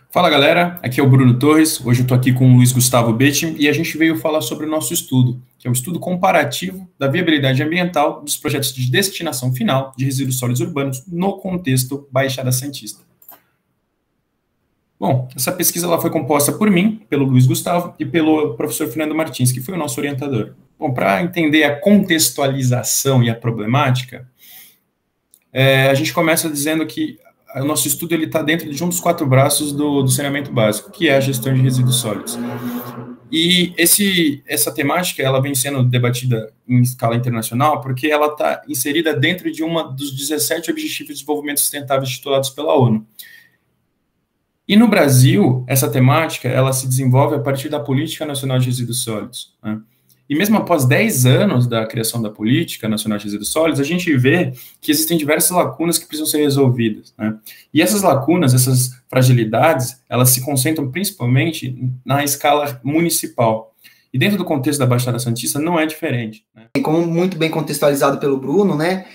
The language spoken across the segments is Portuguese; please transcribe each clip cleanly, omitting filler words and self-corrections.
Fala galera, aqui é o Bruno Torres, hoje eu estou aqui com o Luiz Gustavo Betting e a gente veio falar sobre o nosso estudo, que é o estudo comparativo da viabilidade ambiental dos projetos de destinação final de resíduos sólidos urbanos no contexto Baixada Santista. Bom, essa pesquisa ela foi composta por mim, pelo Luiz Gustavo e pelo professor Fernando Martins, que foi o nosso orientador. Bom, para entender a contextualização e a problemática, a gente começa dizendo que o nosso estudo está dentro de um dos 4 braços do saneamento básico, que é a gestão de resíduos sólidos. E essa temática ela vem sendo debatida em escala internacional porque ela está inserida dentro de uma dos 17 Objetivos de Desenvolvimento Sustentável titulados pela ONU. E no Brasil, essa temática ela se desenvolve a partir da Política Nacional de Resíduos Sólidos, né? E mesmo após 10 anos da criação da Política Nacional de Resíduos Sólidos, a gente vê que existem diversas lacunas que precisam ser resolvidas, né? E essas lacunas, essas fragilidades, elas se concentram principalmente na escala municipal. E dentro do contexto da Baixada Santista não é diferente, né? Como muito bem contextualizado pelo Bruno, né?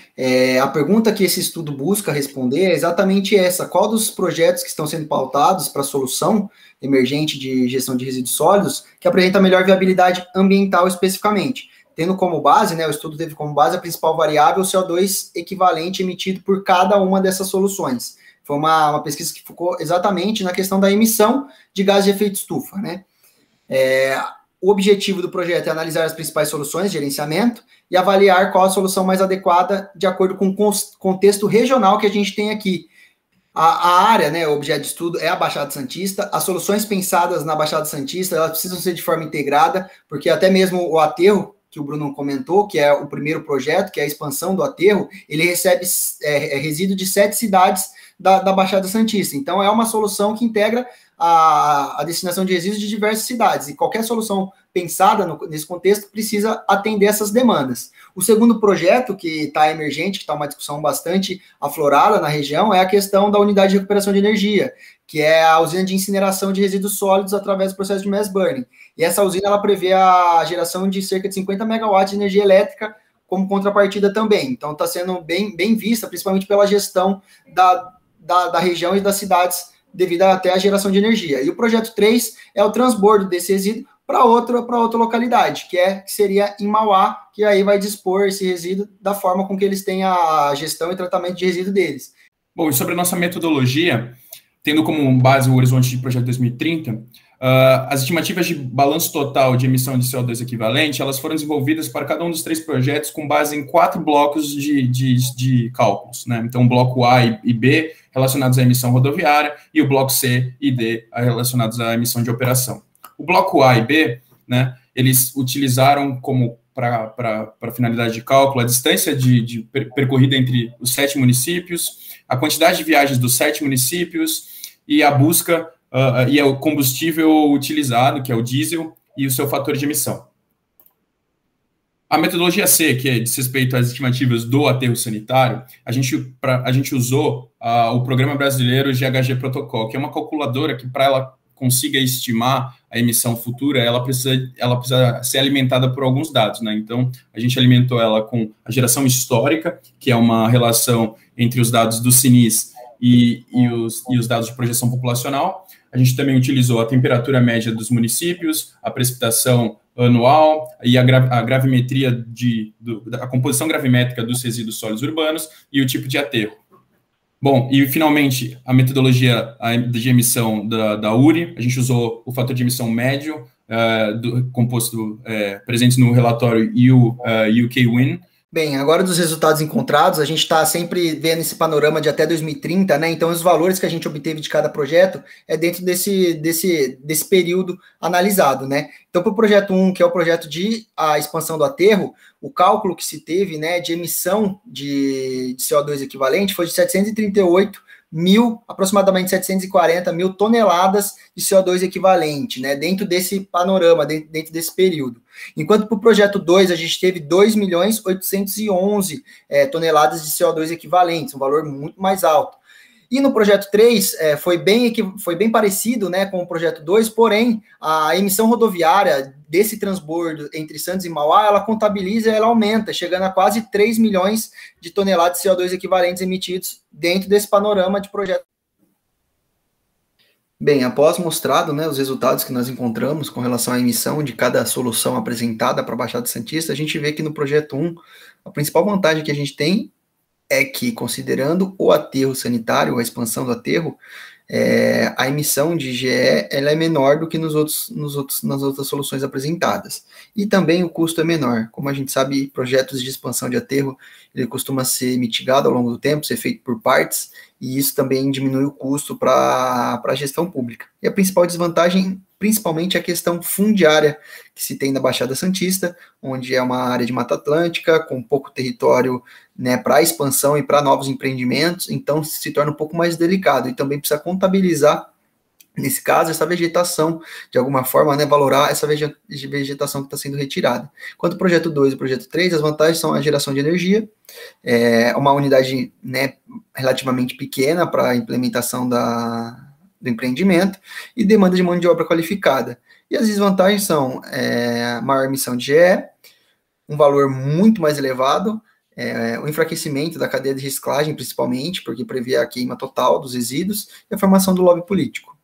A pergunta que esse estudo busca responder é exatamente essa: qual dos projetos que estão sendo pautados para a solução emergente de gestão de resíduos sólidos que apresenta melhor viabilidade ambiental especificamente? Tendo como base, né, o estudo teve como base a principal variável, o CO2 equivalente emitido por cada uma dessas soluções. Foi uma pesquisa que focou exatamente na questão da emissão de gás de efeito estufa, né? O objetivo do projeto é analisar as principais soluções de gerenciamento e avaliar qual a solução mais adequada de acordo com o contexto regional que a gente tem aqui. A área, né, o objeto de estudo é a Baixada Santista. As soluções pensadas na Baixada Santista, elas precisam ser de forma integrada, porque até mesmo o aterro, que o Bruno comentou, que é o primeiro projeto, que é a expansão do aterro, ele recebe resíduo de 7 cidades da Baixada Santista. Então, é uma solução que integra a destinação de resíduos de diversas cidades, e qualquer solução pensada nesse contexto precisa atender essas demandas. O segundo projeto que está emergente, que está uma discussão bastante aflorada na região, é a questão da unidade de recuperação de energia, que é a usina de incineração de resíduos sólidos através do processo de mass burning. E essa usina ela prevê a geração de cerca de 50 megawatts de energia elétrica como contrapartida também. Então está sendo bem vista, principalmente pela gestão da região e das cidades, devido até à geração de energia. E o projeto 3 é o transbordo desse resíduo para outra localidade, que seria em Mauá, que aí vai dispor esse resíduo da forma com que eles têm a gestão e tratamento de resíduo deles. Bom, e sobre a nossa metodologia, tendo como base o horizonte de projeto 2030, as estimativas de balanço total de emissão de CO2 equivalente, elas foram desenvolvidas para cada um dos 3 projetos com base em 4 blocos de cálculos, né? Então, o bloco A e B relacionados à emissão rodoviária e o bloco C e D relacionados à emissão de operação. O bloco A e B, né, eles utilizaram como para finalidade de cálculo a distância percorrida entre os 7 municípios, a quantidade de viagens dos 7 municípios e a busca e é o combustível utilizado, que é o diesel, e o seu fator de emissão. A metodologia C, que diz respeito às estimativas do aterro sanitário, a gente usou o Programa Brasileiro GHG Protocol, que é uma calculadora que, para ela consiga estimar a emissão futura, ela precisa ser alimentada por alguns dados, né? Então, a gente alimentou ela com a geração histórica, que é uma relação entre os dados do CNIS e os dados de projeção populacional. A gente também utilizou a temperatura média dos municípios, a precipitação anual e a gravimetria a composição gravimétrica dos resíduos sólidos urbanos e o tipo de aterro. Bom, e finalmente, a metodologia de emissão da URI, a gente usou o fator de emissão médio, composto presente no relatório UK-WIN. Bem, agora dos resultados encontrados, a gente está sempre vendo esse panorama de até 2030, né? Então, os valores que a gente obteve de cada projeto é dentro desse período analisado, né? Então, para o projeto 1, que é o projeto de a expansão do aterro, o cálculo que se teve, né, de emissão de CO2 equivalente foi de 738.000, aproximadamente 740 mil toneladas de CO2 equivalente, né, dentro desse panorama, dentro desse período. Enquanto para o projeto 2, a gente teve 2.811 toneladas de CO2 equivalentes, um valor muito mais alto. E no projeto 3, foi bem parecido, né, com o projeto 2, porém, a emissão rodoviária desse transbordo entre Santos e Mauá, ela contabiliza e ela aumenta, chegando a quase 3 milhões de toneladas de CO2 equivalentes emitidos dentro desse panorama de projeto. Bem, após mostrado, né, os resultados que nós encontramos com relação à emissão de cada solução apresentada para a Baixada Santista, a gente vê que no projeto 1, a principal vantagem que a gente tem é que, considerando o aterro sanitário, a expansão do aterro, a emissão de GE ela é menor do que nas outras soluções apresentadas. E também o custo é menor. Como a gente sabe, projetos de expansão de aterro, ele costuma ser mitigado ao longo do tempo, ser feito por partes, e isso também diminui o custo para a gestão pública. E a principal desvantagem, principalmente, é a questão fundiária que se tem na Baixada Santista, onde é uma área de Mata Atlântica, com pouco território, né, para expansão e para novos empreendimentos, então se torna um pouco mais delicado, e também precisa contabilizar, nesse caso, essa vegetação, de alguma forma, né, valorar essa vegetação que está sendo retirada. Quanto ao projeto 2 e o projeto 3, as vantagens são a geração de energia, uma unidade, né, relativamente pequena para a implementação do empreendimento, e demanda de mão de obra qualificada. E as desvantagens são maior emissão de GE, um valor muito mais elevado, o enfraquecimento da cadeia de reciclagem, principalmente, porque prevê a queima total dos resíduos, e a formação do lobby político.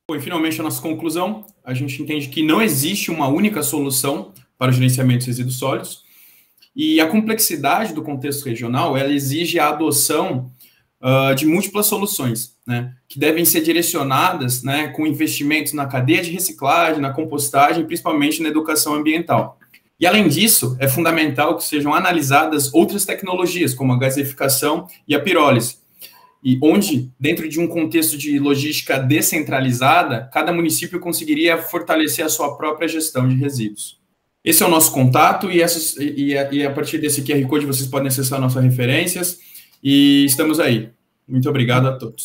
Bom, e finalmente a nossa conclusão, a gente entende que não existe uma única solução para o gerenciamento de resíduos sólidos, e a complexidade do contexto regional, ela exige a adoção de múltiplas soluções, né, que devem ser direcionadas, né, com investimentos na cadeia de reciclagem, na compostagem, principalmente na educação ambiental. E, além disso, é fundamental que sejam analisadas outras tecnologias, como a gasificação e a pirólise, e onde, dentro de um contexto de logística descentralizada, cada município conseguiria fortalecer a sua própria gestão de resíduos. Esse é o nosso contato, e a partir desse QR Code vocês podem acessar nossas referências, e estamos aí. Muito obrigado a todos.